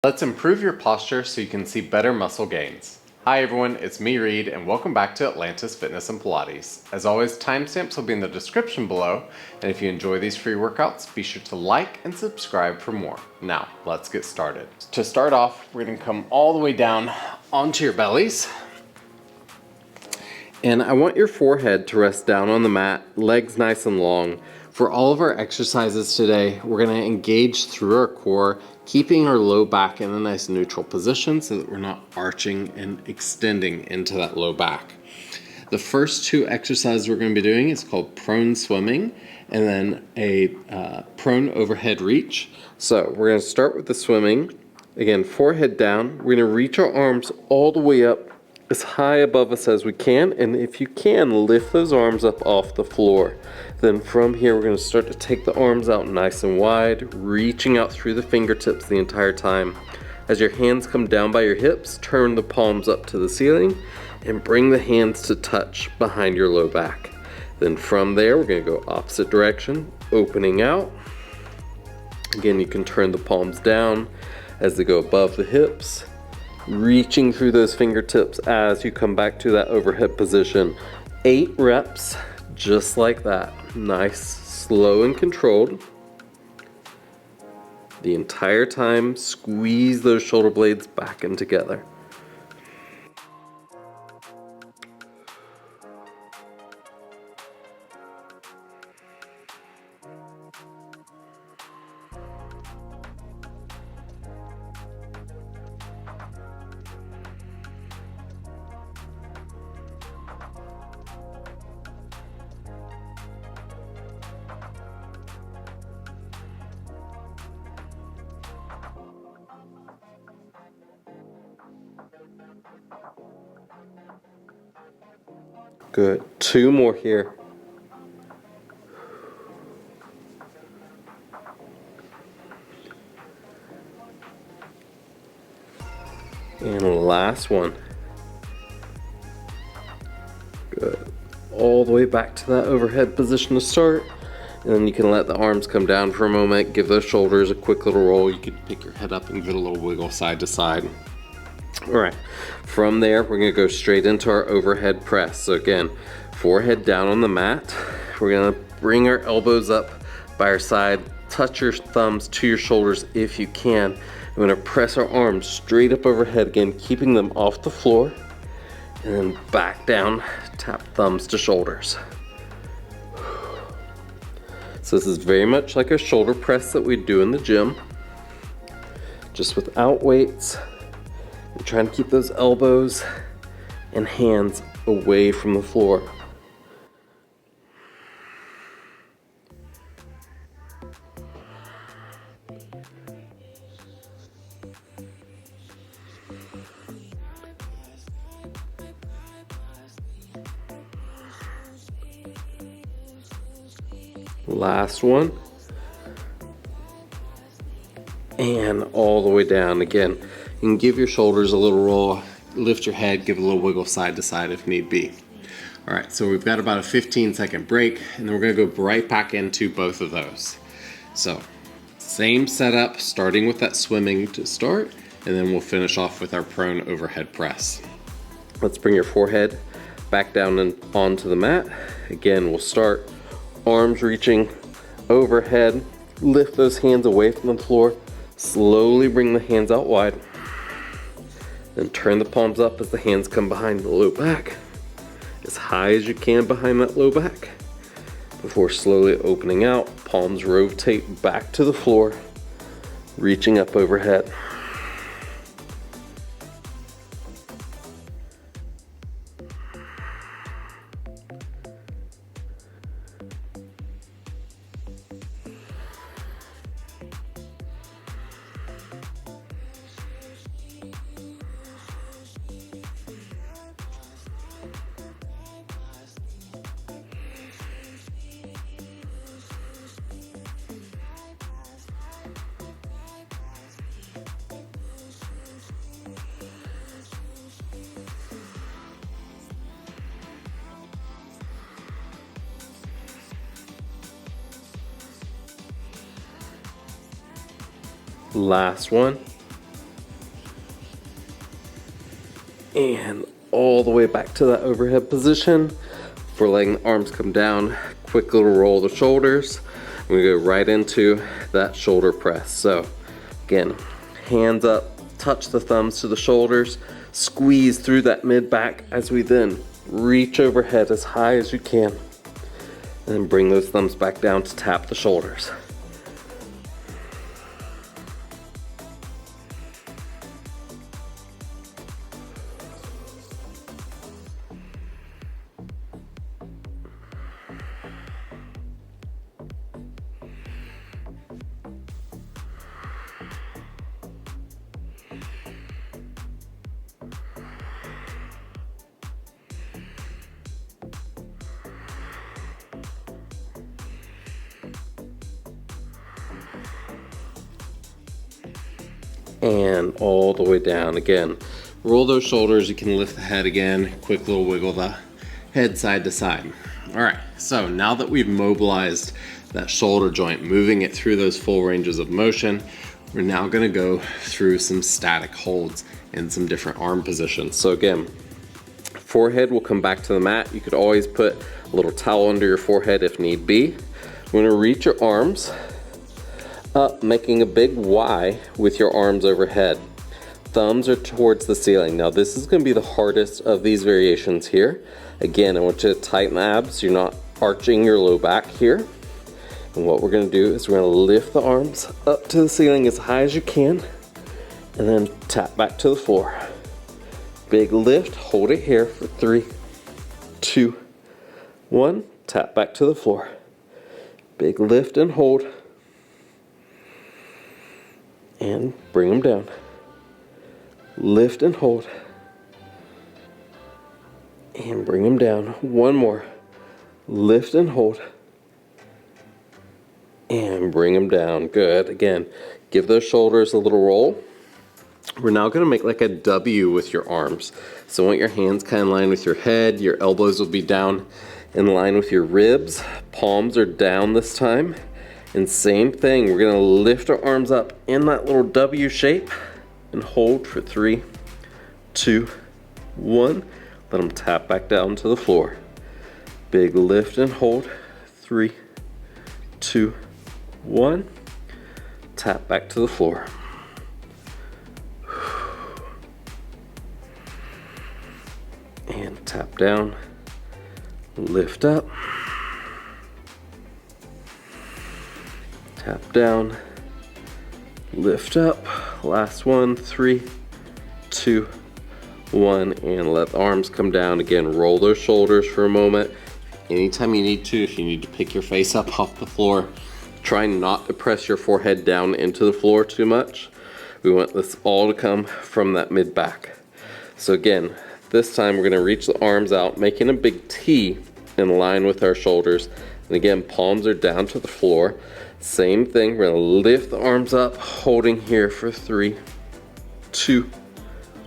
Let's improve your posture so you can see better muscle gains. Hi everyone, it's me Reed and welcome back to Atlantis Fitness and Pilates. As always, timestamps will be in the description below, and if you enjoy these free workouts, be sure to like and subscribe for more. Now, let's get started. To start off, we're going to come all the way down onto your bellies. And I want your forehead to rest down on the mat, legs nice and long. For all of our exercises today, we're going to engage through our core, keeping our low back in a nice neutral position so that we're not arching and extending into that low back. The first two exercises we're going to be doing is called prone swimming and then a prone overhead reach. So we're going to start with the swimming. Again, forehead down. We're going to reach our arms all the way up as high above us as we can, and if you can, lift those arms up off the floor. Then from here, we're going to start to take the arms out nice and wide, reaching out through the fingertips the entire time. As your hands come down by your hips, turn the palms up to the ceiling and bring the hands to touch behind your low back. Then from there, we're going to go opposite direction, opening out. Again, you can turn the palms down as they go above the hips, reaching through those fingertips as you come back to that overhead position. 8 reps, just like that. Nice, slow and controlled. The entire time, squeeze those shoulder blades back in together. Good. 2 more here. And last one. Good. All the way back to that overhead position to start. And then you can let the arms come down for a moment. Give those shoulders a quick little roll. You can pick your head up and give it a little wiggle side to side. All right, from there, we're gonna go straight into our overhead press. So again, forehead down on the mat. We're gonna bring our elbows up by our side, touch your thumbs to your shoulders if you can. We're gonna press our arms straight up overhead again, keeping them off the floor, and then back down, tap thumbs to shoulders. So this is very much like a shoulder press that we do in the gym, just without weights. You're trying to keep those elbows and hands away from the floor. Last one. And all the way down again. You can give your shoulders a little roll, lift your head, give a little wiggle side to side if need be. All right, so we've got about a 15-second break, and then we're gonna go right back into both of those. So, same setup, starting with that swimming to start, and then we'll finish off with our prone overhead press. Let's bring your forehead back down and onto the mat. Again, we'll start arms reaching overhead, lift those hands away from the floor, slowly bring the hands out wide. Then turn the palms up as the hands come behind the low back, as high as you can behind that low back, before slowly opening out. Palms rotate back to the floor, reaching up overhead. Last one. And all the way back to that overhead position. For letting the arms come down, quick little roll of the shoulders. We go right into that shoulder press. So again, hands up, touch the thumbs to the shoulders, squeeze through that mid back as we then reach overhead as high as you can. And then bring those thumbs back down to tap the shoulders. And all the way down again. Roll those shoulders, you can lift the head again, quick little wiggle the head side to side. All right, so now that we've mobilized that shoulder joint, moving it through those full ranges of motion, we're now gonna go through some static holds and some different arm positions. So again, forehead will come back to the mat. You could always put a little towel under your forehead if need be. We're gonna reach your arms up, making a big Y with your arms overhead. Thumbs are towards the ceiling. Now this is going to be the hardest of these variations here. Again, I want you to tighten the abs so you're not arching your low back here. And what we're going to do is we're going to lift the arms up to the ceiling as high as you can and then tap back to the floor. Big lift, hold it here for 3, 2, 1, tap back to the floor. Big lift and hold. And bring them down. Lift and hold. And bring them down. One more. Lift and hold. And bring them down. Good. Again, give those shoulders a little roll. We're now going to make like a W with your arms. So I want your hands kind of in line with your head. Your elbows will be down in line with your ribs. Palms are down this time. And same thing, we're gonna lift our arms up in that little W shape and hold for 3, 2, 1. Let them tap back down to the floor. Big lift and hold. 3, 2, 1. Tap back to the floor. And tap down. Lift up. Tap down, lift up, last one, 3, 2, 1, and let the arms come down. Again, roll those shoulders for a moment. Anytime you need to, if you need to pick your face up off the floor, try not to press your forehead down into the floor too much. We want this all to come from that mid back. So again, this time we're gonna reach the arms out, making a big T in line with our shoulders. And again, palms are down to the floor. Same thing, we're gonna lift the arms up, holding here for 3, 2,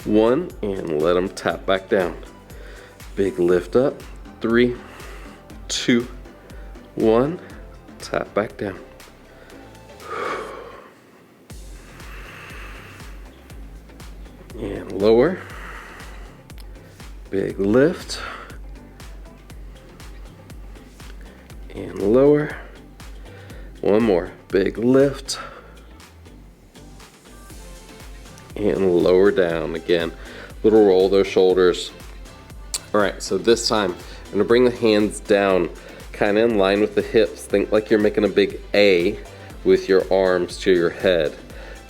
1, and let them tap back down. Big lift up, 3, 2, 1, tap back down. And lower, big lift, and lower. One more, big lift, and lower down. Again, little roll those shoulders. All right, so this time, I'm gonna bring the hands down, kind of in line with the hips. Think like you're making a big A with your arms to your head.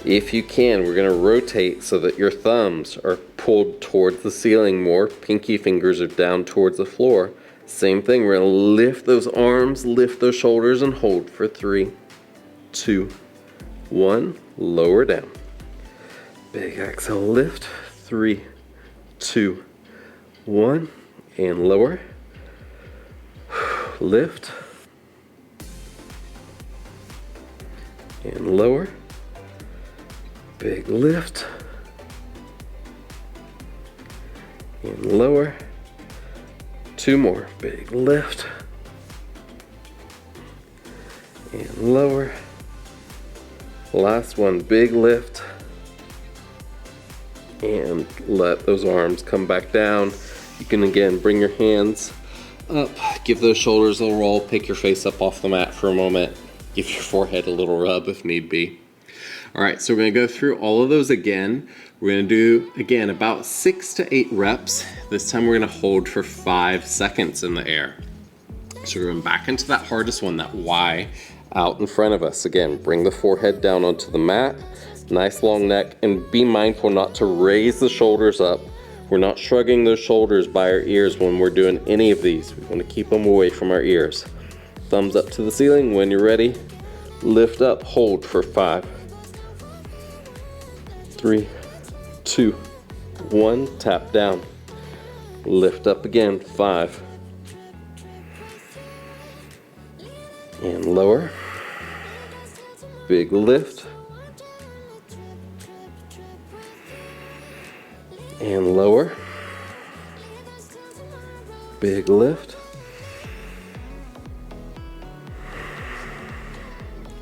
If you can, we're gonna rotate so that your thumbs are pulled towards the ceiling more, pinky fingers are down towards the floor. Same thing, we're gonna lift those arms, lift those shoulders, and hold for 3, 2, 1, lower down. Big exhale, lift, 3, 2, 1, and lower. Lift, and lower. Big lift, and lower. 2 more, big lift, and lower. Last one, big lift, And let those arms come back down. You can again bring your hands up, give those shoulders a little roll, pick your face up off the mat for a moment, give your forehead a little rub if need be. All right, so we're gonna go through all of those again. We're gonna do, again, about 6 to 8 reps. This time we're gonna hold for 5 seconds in the air. So we're going back into that hardest one, that Y out in front of us. Again, bring the forehead down onto the mat, nice long neck, and be mindful not to raise the shoulders up. We're not shrugging those shoulders by our ears when we're doing any of these. We want to keep them away from our ears. Thumbs up to the ceiling. When you're ready, lift up, hold for 5, 3, 2, 1, tap down. Lift up again, 5. And lower. Big lift. And lower. Big lift.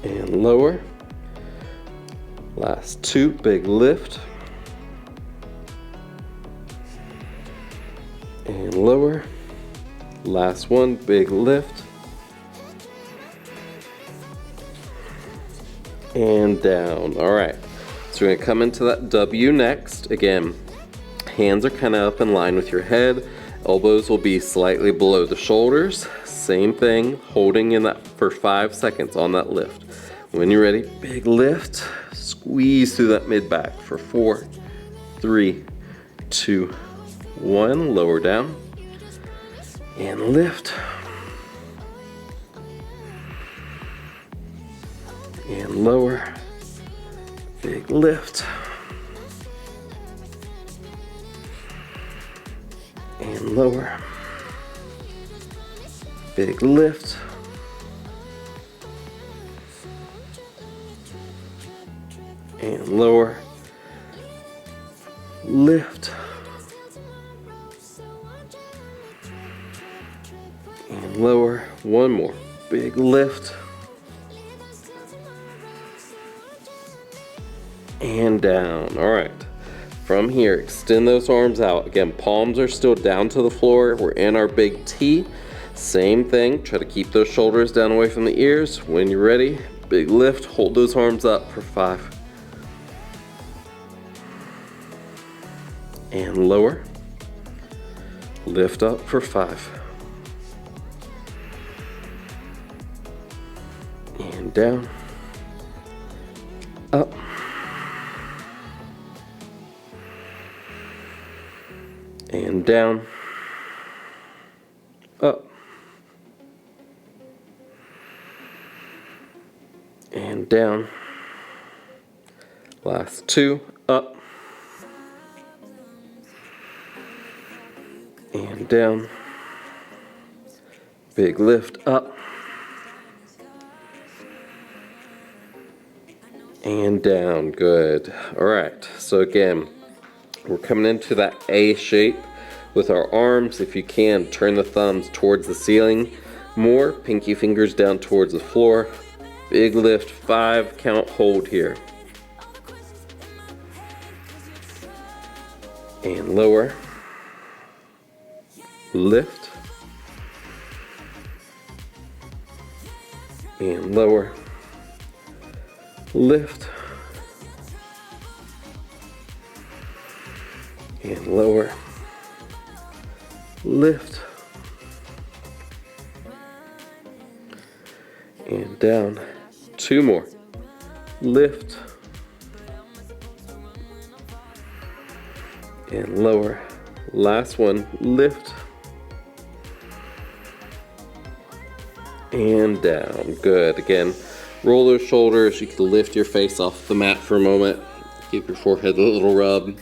And lower. Last 2, big lift. And lower. Last 1, big lift. And down. All right, so we're gonna come into that W next. Again, hands are kind of up in line with your head. Elbows will be slightly below the shoulders. Same thing, holding in that for 5 seconds on that lift. When you're ready, big lift. Squeeze through that mid back for 4, 3, 2, 1. Lower down and lift. And lower, big lift, and lower, big lift, and lower, lift, and lower. One more, big lift, and down. All right, from here, extend those arms out. Again, palms are still down to the floor. We're in our big T. Same thing, try to keep those shoulders down away from the ears. When you're ready, big lift, hold those arms up for 5. And lower, lift up for 5. And down, up, and down, up, and down. Last 2, up, and down. Big lift, up, and down. Good. All right, so again, we're coming into that A shape with our arms. If you can, turn the thumbs towards the ceiling more, pinky fingers down towards the floor. Big lift, 5 count hold here. And lower, lift, and lower, lift, and lower, lift, and down. 2 more, lift, and lower. Last one, lift, and down. Good. Again, roll those shoulders. You can lift your face off the mat for a moment. Give your forehead a little rub.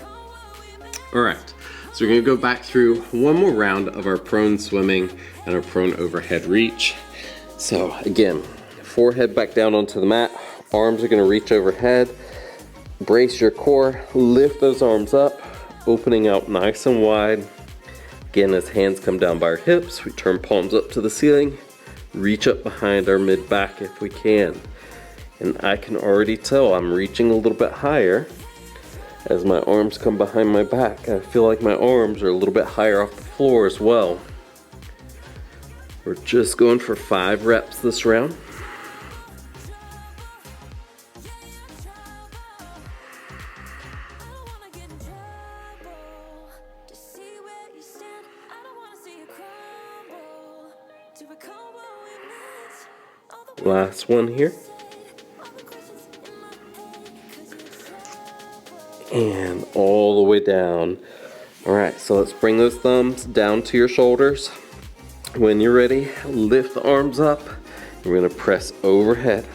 All right, so we're gonna go back through one more round of our prone swimming and our prone overhead reach. So again, forehead back down onto the mat. Arms are gonna reach overhead. Brace your core, lift those arms up, opening out nice and wide. Again, as hands come down by our hips, we turn palms up to the ceiling, reach up behind our mid back if we can. And I can already tell I'm reaching a little bit higher As my arms come behind my back, I feel like my arms are a little bit higher off the floor as well. We're just going for 5 reps this round. Last one here. And all the way down. All right, so let's bring those thumbs down to your shoulders. When you're ready, lift the arms up. We're gonna press overhead.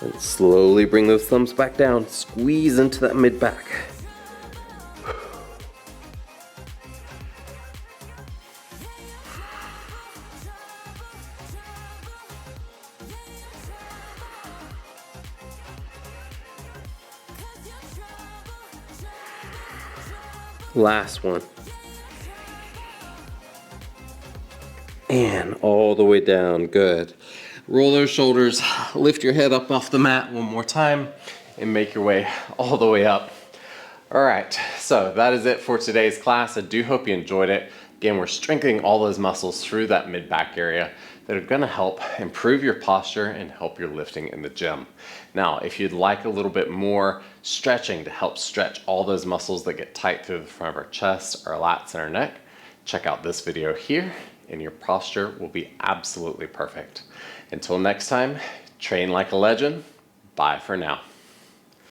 And slowly bring those thumbs back down. Squeeze into that mid-back. Last one. And all the way down, good. Roll those shoulders, lift your head up off the mat one more time, and make your way all the way up. All right, so that is it for today's class. I do hope you enjoyed it. Again, we're strengthening all those muscles through that mid-back area that are gonna help improve your posture and help your lifting in the gym. Now, if you'd like a little bit more stretching to help stretch all those muscles that get tight through the front of our chest, our lats, and our neck, check out this video here, and your posture will be absolutely perfect. Until next time, train like a legend. Bye for now.